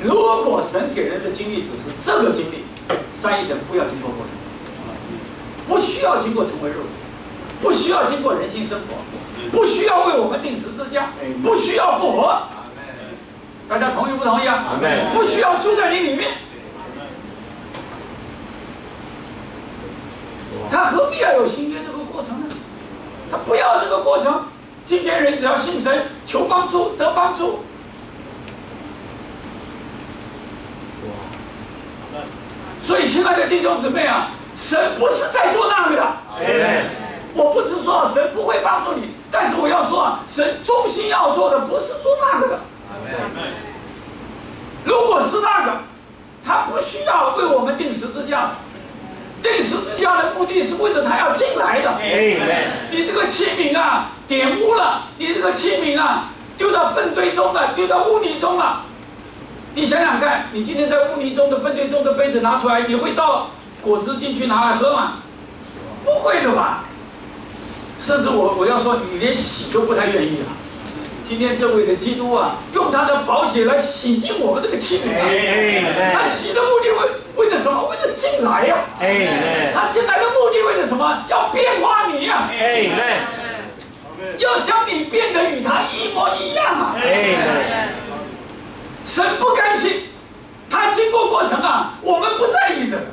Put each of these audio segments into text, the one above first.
如果神给人的经历只是这个经历，三一神不要经过过程，不需要经过成为肉体，不需要经过人性生活，不需要为我们定十字架，不需要复活。大家同意不同意啊？不需要住在你里面，他何必要有新约这个过程呢？他不要这个过程。今天人只要信神，求帮助得帮助。所以，亲爱的弟兄姊妹啊，神不是在做那个的。我不是说神不会帮助你，但是我要说啊，神中心要做的不是做那个的。如果是那个，他不需要为我们定十字架。定十字架的目的是为了他要进来的。你这个器皿啊，玷污了；你这个器皿啊，丢到粪堆中了，丢到污泥中了。你想想看，你今天在污泥中的粪堆中的杯子拿出来，你会倒果汁进去拿来喝吗？不会的吧？甚至我要说，你连洗都不太愿意了。今天这位的基督啊，用他的宝血来洗净我们这个器皿啊。他洗的目的为了什么？为了进来呀。他进来的目的为了什么？要变化你呀。要将你变得与他一模一样啊。神不甘心，他经过过程啊，我们不在意这个。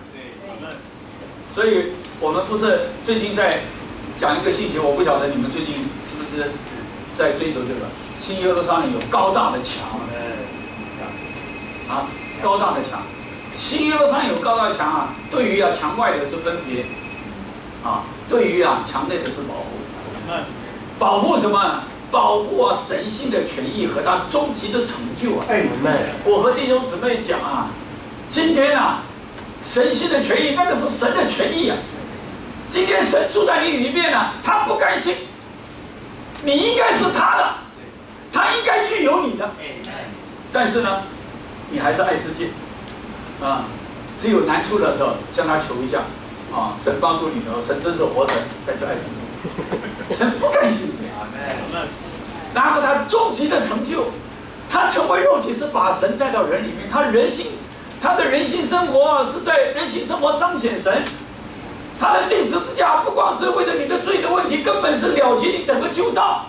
所以我们不是最近在讲一个信息，我不晓得你们最近是不是在追求这个。新耶路撒冷有高大的墙，啊，高大的墙。新耶路撒冷有高大的墙啊，对于啊墙外的是分别，啊，对于啊墙内的是保护。保护什么？保护啊神性的权益和他终极的成就啊！我和弟兄姊妹讲啊，今天啊，神性的权益那个是神的权益啊。今天神住在你里面啊，他不甘心，你应该是他的。他应该具有你的，但是呢，你还是爱世界，啊，只有难处的时候向他求一下，啊，神帮助你的时候，神真是活神，再去爱世界。神不甘心这样，然后他终极的成就，他成为肉体是把神带到人里面，他的人性生活是在人性生活彰显神。他的定十字架不光是为了你的罪的问题，根本是了结你整个旧造。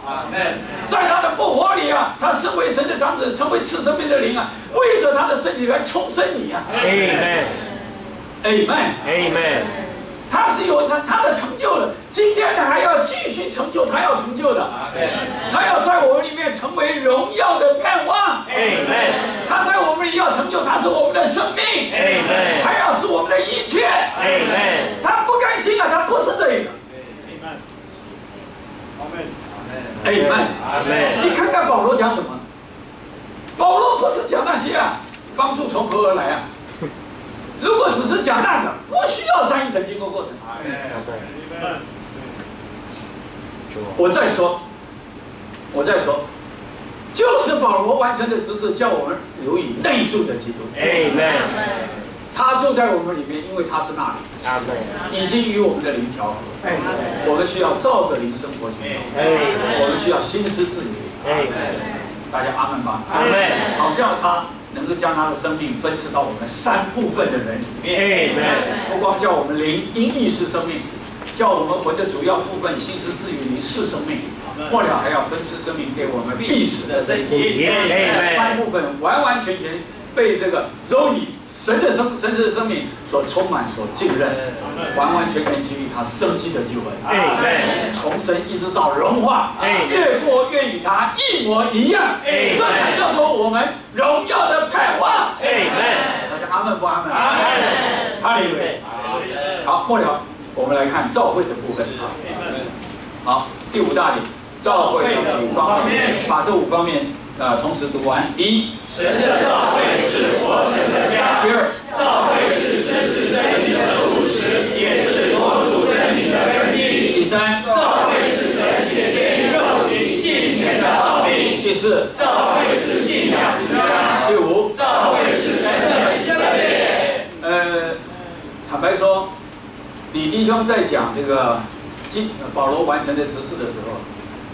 在他的复活里啊，他身为神的长子，成为赐生命的灵啊，为着他的身体来重生你啊。Amen。他是有他的成就的，今天还要继续成就他要成就的。他要在我们里面成为荣耀的盼望。他在我们里要成就，他是我们的生命。还要是我们的一切。他不甘心啊，他不是这个。Amen。你看看保罗讲什么？保罗不是讲那些啊，帮助从何而来啊？如果只是讲那个，不需要三一神经过过程。我再说，就是保罗完成的职事，叫我们留意内住的基督。他住在我们里面，因为他是那里，已经与我们的灵调和。我们需要照着灵生活去，我们需要心思自理。大家阿门吧。好叫他能够将他的生命分赐到我们三部分的人里面，不光叫我们灵因意识生命，叫我们魂的主要部分心思自语灵是生命，末了还要分赐生命给我们必死的身体。三部分完完全全被这个柔以神的生命所充满、所浸润，完完全全经历他生机的救恩，从重生一直到融化，越过越与他一模一样，这才叫做我们荣耀的盼望。大家阿门不阿门？阿门。哈利路亚。好，末了我们来看教会的部分啊。好，第五大点，教会的5方面，把这5方面同时读完。第一，神的教会是活神的家。第二，教会是知识真理的柱石，也是托住真理的根基。第三，教会是神显现于肉体敬虔的奥秘。第四，教会是信仰之家。第五，教会是神的以色列。坦白说，李弟兄在讲这个保罗完成的职事的时候，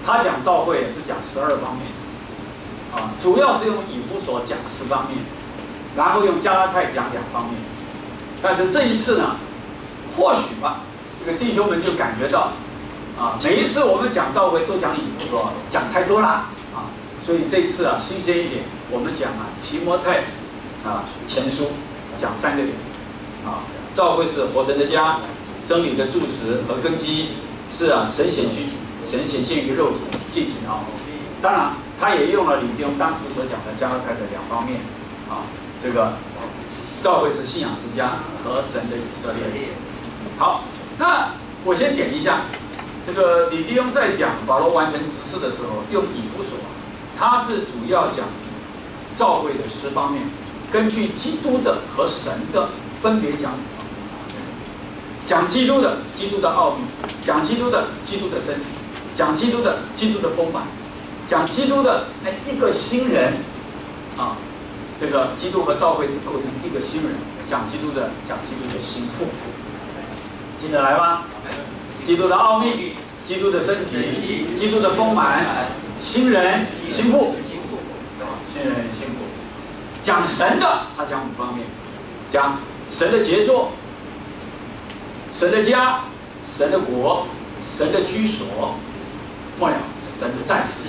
他讲教会是讲12方面，主要是用以弗所讲10方面，然后用加拉太讲2方面。但是这一次呢，或许吧，这个弟兄们就感觉到，每一次我们讲教会都讲以弗所，讲太多了所以这一次新鲜一点，我们讲提摩太前书讲3个点教会是活神的家，真理的柱石和根基，是神显现于肉体具体当然，他也用了李弟兄当时所讲的加拉太的2方面这个教会是信仰之家和神的以色列。好，那我先点一下，这个李弟兄在讲保罗完成执事的时候，用以弗所，他是主要讲教会的10方面，根据基督的和神的分别讲基督的奥秘，讲基督的身体，讲基督的丰满，讲基督的一个新人这个基督和教会是构成一个新人，讲基督的心腹，记得来吗？基督的奥秘，基督的身体，基督的丰满，新人心腹，新人心腹。讲神的，他讲5方面，讲神的杰作，神的家，神的国，神的居所，末了神的战士，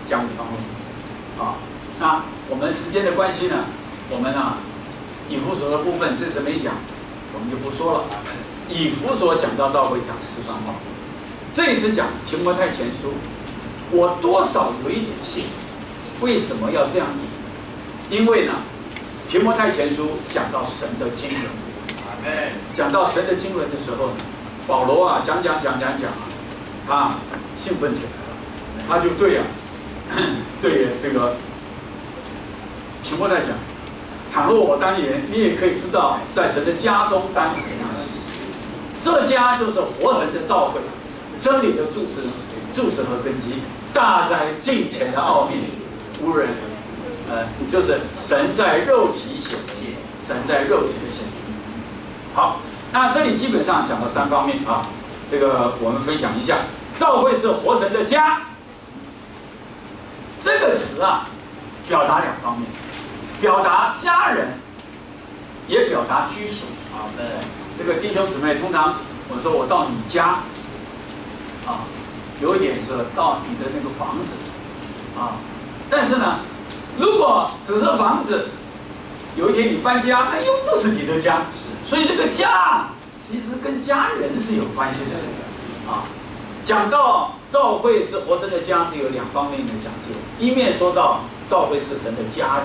讲5方面那我们时间的关系呢，我们以弗所的部分这次没讲，我们就不说了。以弗所讲到教会讲10方面，这一次讲提摩太前书，我多少有一点信。为什么要这样译？因为呢，提摩太前书讲到神的经纶，讲到神的经纶的时候，保罗讲，他兴奋起来了，他就对这个提摩太讲，倘若我当言，你也可以知道，在神的家中当怎样。这家就是活神的教会，真理的柱石和根基，大在敬虔的奥秘，无人就是神在肉体显现，神在肉体的显明。好，那这里基本上讲到3方面这个我们分享一下，教会是活神的家。这个词表达2方面，表达家人，也表达居属这个弟兄姊妹，通常我说我到你家有一点是到你的那个房子但是呢，如果只是房子，有一天你搬家，那又不是你的家，所以这个家其实跟家人是有关系的讲到教会是活神的家，是有2方面的讲究，一面说到教会是神的家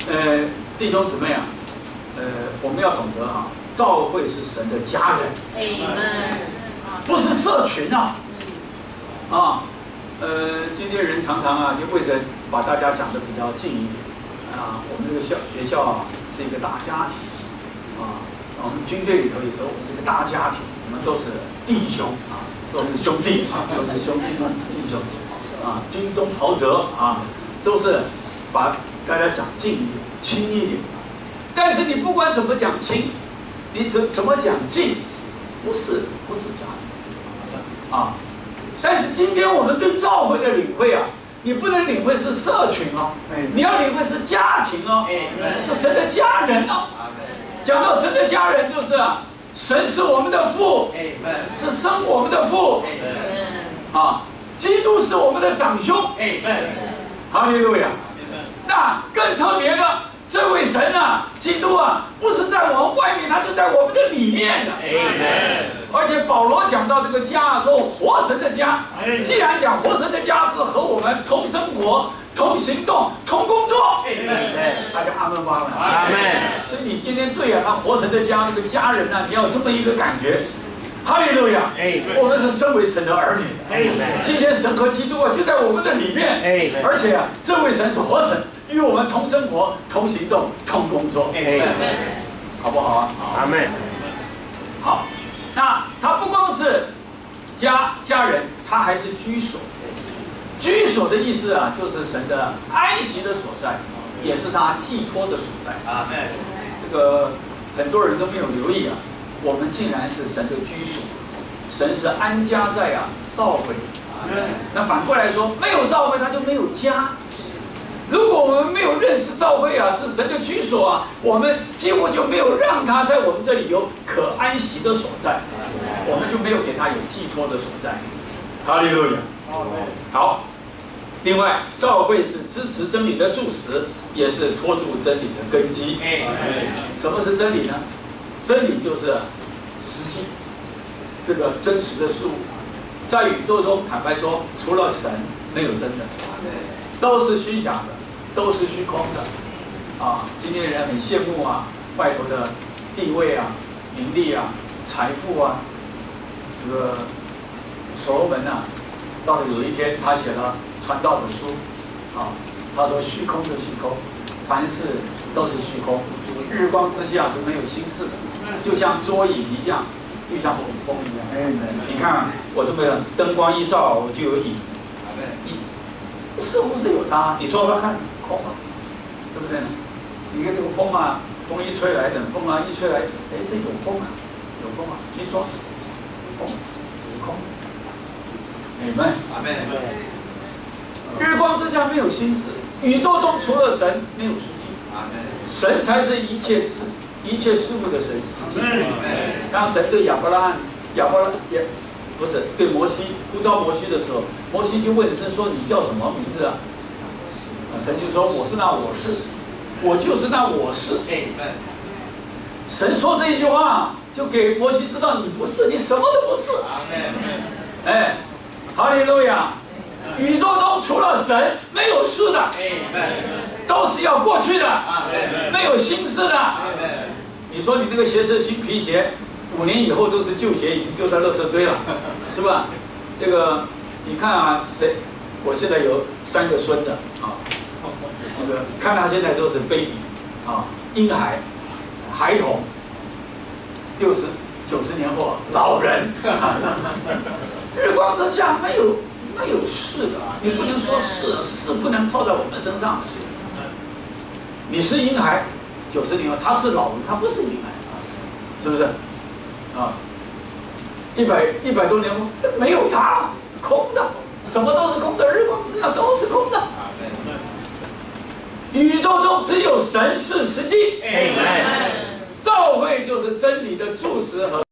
人，弟兄姊妹我们要懂得教会是神的家人，不是社群今天人常常就为着把大家想得比较近一点我们这个学校是一个大家庭我们军队里头也说我们是一个大家庭，我们都是弟兄都是兄弟都是兄弟弟兄军中袍泽都是把大家讲近一点、亲一点。但是你不管怎么讲亲，你怎么讲近，不是家庭但是今天我们对教会的领会你不能领会是社群你要领会是家庭是神的家人讲到神的家人，就是神是我们的父，是生我们的父基督是我们的长兄，哈利路亚。那更特别的，这位神基督不是在我们外面，他就在我们的里面的。而且保罗讲到这个家说活神的家，既然讲活神的家是和我们同生活、同行动、同工作，大家阿门吧。阿门。所以你今天对他活神的家这个家人你要有这么一个感觉。哈利路亚！我们是身为神的儿女。今天神和基督就在我们的里面。而且这位神是活神，与我们同生活、同行动、同工作。好不好阿门。好，那他不光是家人，他还是居所。居所的意思就是神的安息的所在，也是他寄托的所在。这个很多人都没有留意我们竟然是神的居所，神是安家在教会。那反过来说，没有教会他就没有家。如果我们没有认识教会啊，是神的居所啊，我们几乎就没有让他在我们这里有可安息的所在，我们就没有给他有寄托的所在。哈利路亚。好。另外，教会是支持真理的柱石，也是托住真理的根基。什么是真理呢？真理就是实际，这个真实的事物。在宇宙中，坦白说，除了神，没有真的，都是虚假的，都是虚空的。啊，今天人很羡慕啊，外头的地位啊、名利啊、财富啊。这个所罗门啊，到了有一天，他写了传道的书，啊，他说虚空的虚空，凡事都是虚空，日光之下是没有心事的，就像桌椅一样，就像风一样。你看我这么灯光一照，我就有影，似乎是有它，你抓抓看，空了，对不对？你看这个风啊，风一吹来，等风啊一吹来，哎，这有风啊，有风啊，一抓，风，有空。阿门。日光之下没有心事，宇宙中除了神没有实际。神才是一切事物的神。当神对亚伯拉罕也不是对摩西呼召摩西的时候，摩西就问神说：“你叫什么名字啊？”神就说：“我是那我是，我就是那我是。”神说这一句话，就给摩西知道你不是，你什么都不是。哎，哈利路亚！宇宙中除了神没有事的，都是要过去的，没有新事的。你说你那个鞋是新皮鞋，5年以后都是旧鞋，已经丢在垃圾堆了，是吧？这个你看啊，我现在有3个孙子啊，这个看他现在都是 baby 啊，婴孩、孩童，60、90年后老人，日光之下没有事的，你不能说事不能套在我们身上。你是婴孩，90年后他是老人，他不是婴孩，是不是？啊，100多年后没有他，空的，什么都是空的，日光之下都是空的。宇宙中只有神是实际，教会就是真理的柱石和。